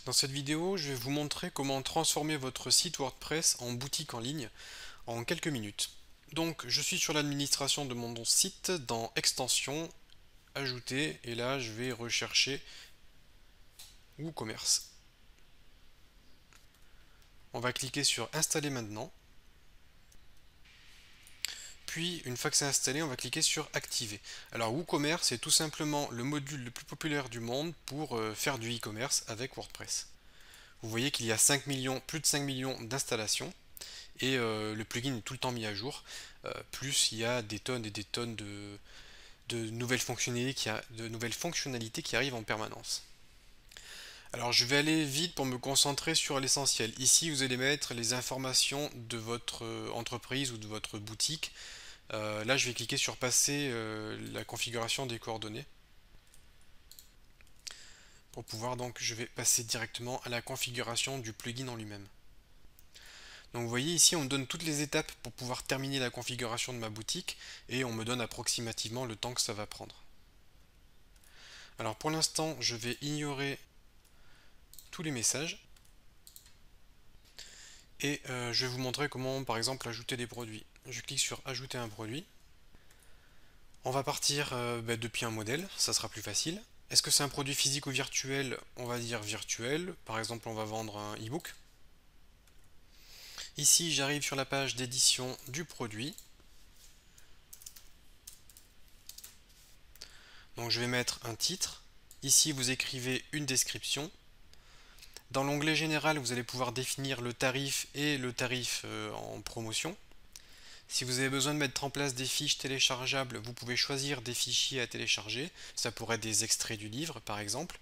Dans cette vidéo, je vais vous montrer comment transformer votre site WordPress en boutique en ligne en quelques minutes. Donc, je suis sur l'administration de mon site dans Extensions, Ajouter, et là, je vais rechercher WooCommerce. On va cliquer sur Installer maintenant. Puis, une fois que c'est installé, on va cliquer sur Activer. Alors, WooCommerce est tout simplement le module le plus populaire du monde pour faire du e-commerce avec WordPress. Vous voyez qu'il y a 5 millions, plus de 5 millions d'installations. Et le plugin est tout le temps mis à jour. Plus il y a des tonnes et des tonnes de nouvelles fonctionnalités qui arrivent en permanence. Alors je vais aller vite pour me concentrer sur l'essentiel. Ici vous allez mettre les informations de votre entreprise ou de votre boutique. Là je vais cliquer sur passer la configuration des coordonnées. Pour pouvoir donc je vais passer directement à la configuration du plugin en lui-même. Donc vous voyez ici on me donne toutes les étapes pour pouvoir terminer la configuration de ma boutique et on me donne approximativement le temps que ça va prendre. Alors pour l'instant je vais ignorer tous les messages et je vais vous montrer comment par exemple ajouter des produits. Je clique sur ajouter un produit. On va partir depuis un modèle, ça sera plus facile. Est-ce que c'est un produit physique ou virtuel? On va dire virtuel. Par exemple on va vendre un e-book. Ici j'arrive sur la page d'édition du produit. Donc je vais mettre un titre. Ici vous écrivez une description. Dans l'onglet général, vous allez pouvoir définir le tarif et le tarif en promotion. Si vous avez besoin de mettre en place des fiches téléchargeables, vous pouvez choisir des fichiers à télécharger. Ça pourrait être des extraits du livre par exemple.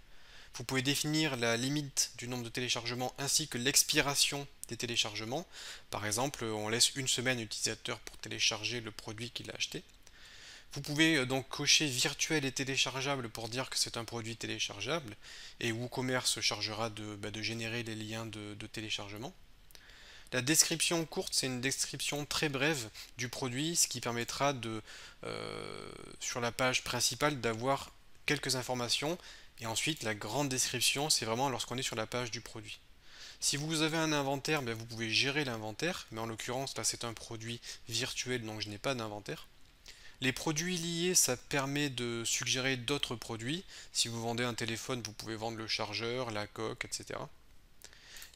Vous pouvez définir la limite du nombre de téléchargements ainsi que l'expiration des téléchargements. Par exemple, on laisse une semaine à l'utilisateur pour télécharger le produit qu'il a acheté. Vous pouvez donc cocher virtuel et téléchargeable pour dire que c'est un produit téléchargeable et WooCommerce se chargera de générer les liens de téléchargement. La description courte, c'est une description très brève du produit, ce qui permettra sur la page principale d'avoir quelques informations. Et ensuite, la grande description, c'est vraiment lorsqu'on est sur la page du produit. Si vous avez un inventaire, vous pouvez gérer l'inventaire, mais en l'occurrence, là, c'est un produit virtuel, donc je n'ai pas d'inventaire. Les produits liés, ça permet de suggérer d'autres produits. Si vous vendez un téléphone, vous pouvez vendre le chargeur, la coque, etc.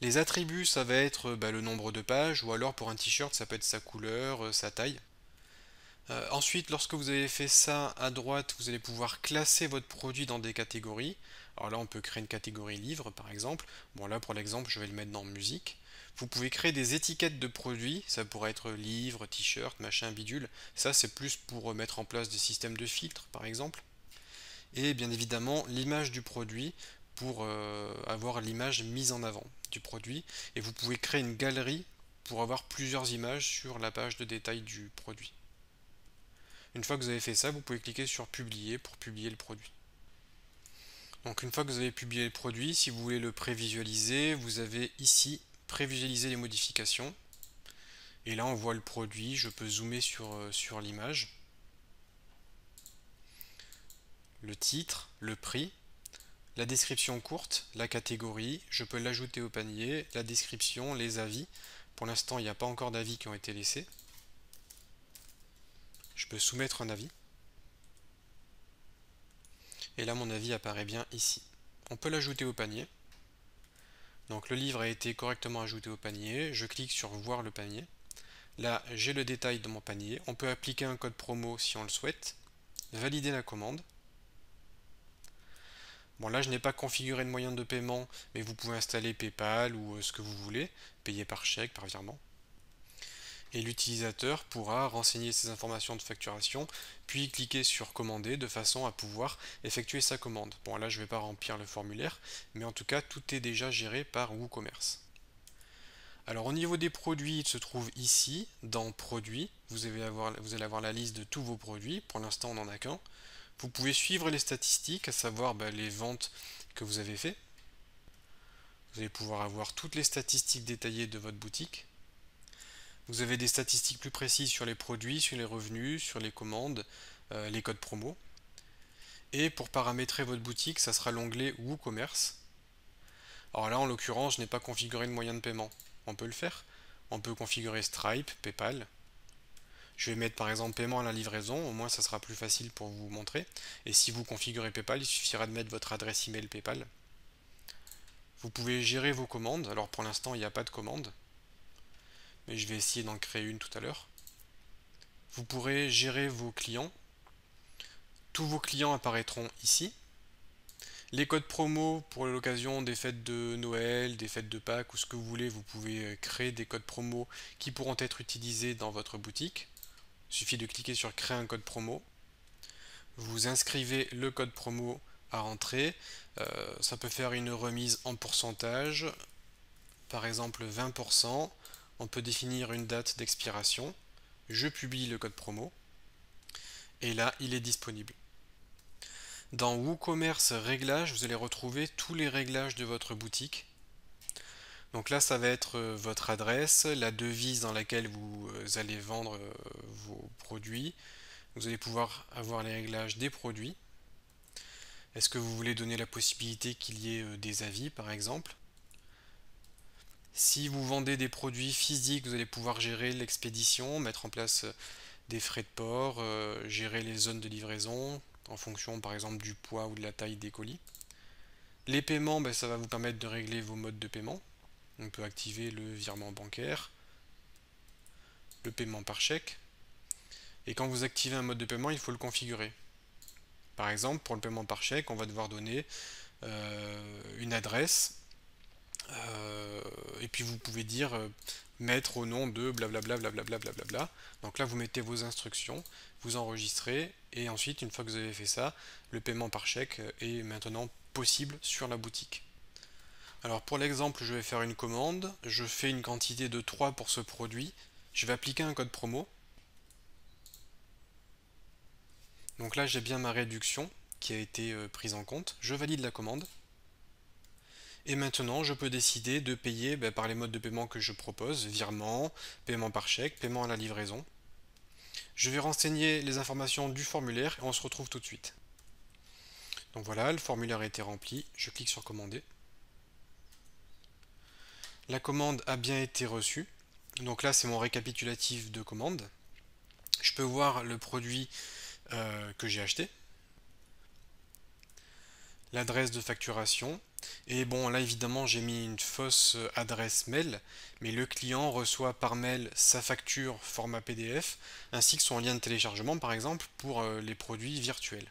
Les attributs, ça va être le nombre de pages, ou alors pour un t-shirt, ça peut être sa couleur, sa taille. Ensuite, lorsque vous avez fait ça à droite, vous allez pouvoir classer votre produit dans des catégories. Alors là, on peut créer une catégorie livre, par exemple. Bon, là, pour l'exemple, je vais le mettre dans musique. Vous pouvez créer des étiquettes de produits, ça pourrait être livre, t-shirt, machin, bidule. Ça, c'est plus pour mettre en place des systèmes de filtres, par exemple. Et bien évidemment, l'image du produit pour avoir l'image mise en avant du produit. Et vous pouvez créer une galerie pour avoir plusieurs images sur la page de détail du produit. Une fois que vous avez fait ça, vous pouvez cliquer sur publier pour publier le produit. Donc une fois que vous avez publié le produit, si vous voulez le prévisualiser, vous avez ici prévisualiser les modifications. Et là on voit le produit, je peux zoomer sur l'image. Le titre, le prix, la description courte, la catégorie, je peux l'ajouter au panier, la description, les avis. Pour l'instant il n'y a pas encore d'avis qui ont été laissés. Je peux soumettre un avis. Et là mon avis apparaît bien ici. On peut l'ajouter au panier. Donc le livre a été correctement ajouté au panier. Je clique sur voir le panier. Là j'ai le détail de mon panier. On peut appliquer un code promo si on le souhaite. Valider la commande. Bon là je n'ai pas configuré de moyen de paiement, mais vous pouvez installer PayPal ou ce que vous voulez, payer par chèque, par virement. Et l'utilisateur pourra renseigner ses informations de facturation, puis cliquer sur commander de façon à pouvoir effectuer sa commande. Bon là je ne vais pas remplir le formulaire, mais en tout cas tout est déjà géré par WooCommerce. Alors au niveau des produits, il se trouve ici, dans produits, vous allez avoir la liste de tous vos produits, pour l'instant on n'en a qu'un. Vous pouvez suivre les statistiques, à savoir les ventes que vous avez fait. Vous allez pouvoir avoir toutes les statistiques détaillées de votre boutique. Vous avez des statistiques plus précises sur les produits, sur les revenus, sur les commandes, les codes promo. Et pour paramétrer votre boutique, ça sera l'onglet WooCommerce. Alors là, en l'occurrence, je n'ai pas configuré de moyen de paiement. On peut le faire. On peut configurer Stripe, PayPal. Je vais mettre par exemple paiement à la livraison, au moins ça sera plus facile pour vous montrer. Et si vous configurez PayPal, il suffira de mettre votre adresse email PayPal. Vous pouvez gérer vos commandes. Alors pour l'instant, il n'y a pas de commande, mais je vais essayer d'en créer une tout à l'heure. Vous pourrez gérer vos clients. Tous vos clients apparaîtront ici. Les codes promo pour l'occasion des fêtes de Noël, des fêtes de Pâques ou ce que vous voulez, vous pouvez créer des codes promo qui pourront être utilisés dans votre boutique. Il suffit de cliquer sur créer un code promo. Vous inscrivez le code promo à rentrer. Ça peut faire une remise en pourcentage, par exemple 20%. On peut définir une date d'expiration. Je publie le code promo et là il est disponible. Dans WooCommerce réglages, vous allez retrouver tous les réglages de votre boutique. Donc là, ça va être votre adresse, la devise dans laquelle vous allez vendre vos produits. Vous allez pouvoir avoir les réglages des produits. Est-ce que vous voulez donner la possibilité qu'il y ait des avis, par exemple? Si vous vendez des produits physiques, vous allez pouvoir gérer l'expédition, mettre en place des frais de port, gérer les zones de livraison, en fonction par exemple du poids ou de la taille des colis. Les paiements, ça va vous permettre de régler vos modes de paiement. On peut activer le virement bancaire, le paiement par chèque. Et quand vous activez un mode de paiement, il faut le configurer. Par exemple, pour le paiement par chèque, on va devoir donner une adresse. Et puis vous pouvez dire mettre au nom de blablabla blablabla blablabla. Donc là vous mettez vos instructions, vous enregistrez et ensuite une fois que vous avez fait ça, le paiement par chèque est maintenant possible sur la boutique. Alors pour l'exemple, je vais faire une commande, je fais une quantité de 3 pour ce produit, je vais appliquer un code promo. Donc là j'ai bien ma réduction qui a été prise en compte, je valide la commande. Et maintenant, je peux décider de payer par les modes de paiement que je propose, virement, paiement par chèque, paiement à la livraison. Je vais renseigner les informations du formulaire et on se retrouve tout de suite. Donc voilà, le formulaire a été rempli, je clique sur commander. La commande a bien été reçue. Donc là, c'est mon récapitulatif de commande. Je peux voir le produit que j'ai acheté, l'adresse de facturation. Et bon, là évidemment j'ai mis une fausse adresse mail, mais le client reçoit par mail sa facture format PDF, ainsi que son lien de téléchargement par exemple pour les produits virtuels.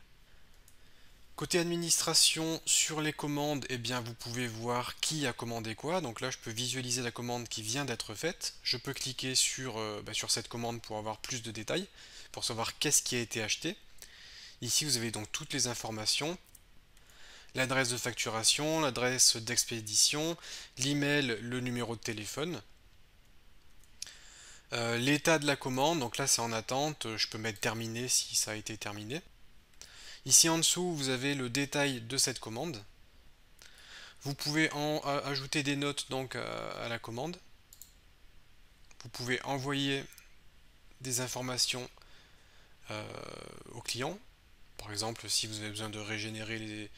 Côté administration, sur les commandes, eh bien vous pouvez voir qui a commandé quoi. Donc là je peux visualiser la commande qui vient d'être faite. Je peux cliquer sur cette commande pour avoir plus de détails, pour savoir qu'est-ce qui a été acheté. Ici vous avez donc toutes les informations. L'adresse de facturation, l'adresse d'expédition, l'email, le numéro de téléphone, l'état de la commande, donc là c'est en attente, je peux mettre terminé si ça a été terminé. Ici en dessous vous avez le détail de cette commande. Vous pouvez ajouter des notes donc à la commande. Vous pouvez envoyer des informations au client. Par exemple, si vous avez besoin de régénérer les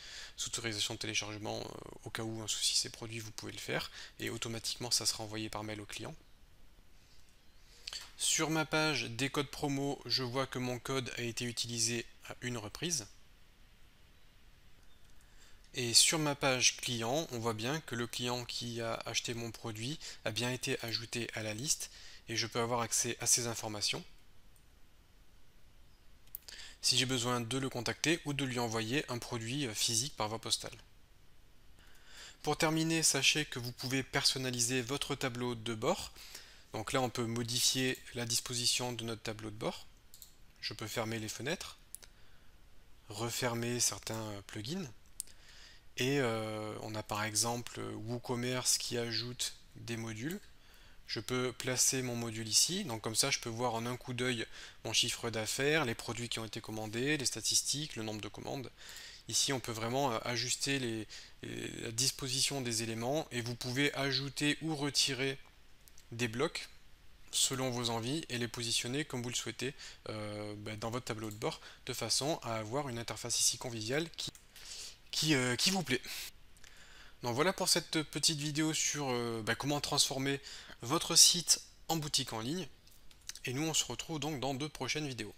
autorisations de téléchargement au cas où un souci s'est produit, vous pouvez le faire et automatiquement ça sera envoyé par mail au client. Sur ma page des codes promo, je vois que mon code a été utilisé à une reprise. Et sur ma page client, on voit bien que le client qui a acheté mon produit a bien été ajouté à la liste et je peux avoir accès à ces informations si j'ai besoin de le contacter ou de lui envoyer un produit physique par voie postale. Pour terminer, sachez que vous pouvez personnaliser votre tableau de bord. Donc là, on peut modifier la disposition de notre tableau de bord. Je peux fermer les fenêtres, refermer certains plugins. Et on a par exemple WooCommerce qui ajoute des modules. Je peux placer mon module ici, donc comme ça je peux voir en un coup d'œil mon chiffre d'affaires, les produits qui ont été commandés, les statistiques, le nombre de commandes. Ici on peut vraiment ajuster la disposition des éléments et vous pouvez ajouter ou retirer des blocs selon vos envies et les positionner comme vous le souhaitez dans votre tableau de bord de façon à avoir une interface ici conviviale qui vous plaît. Donc voilà pour cette petite vidéo sur comment transformer votre site en boutique en ligne. Et nous on se retrouve donc dans de prochaines vidéos.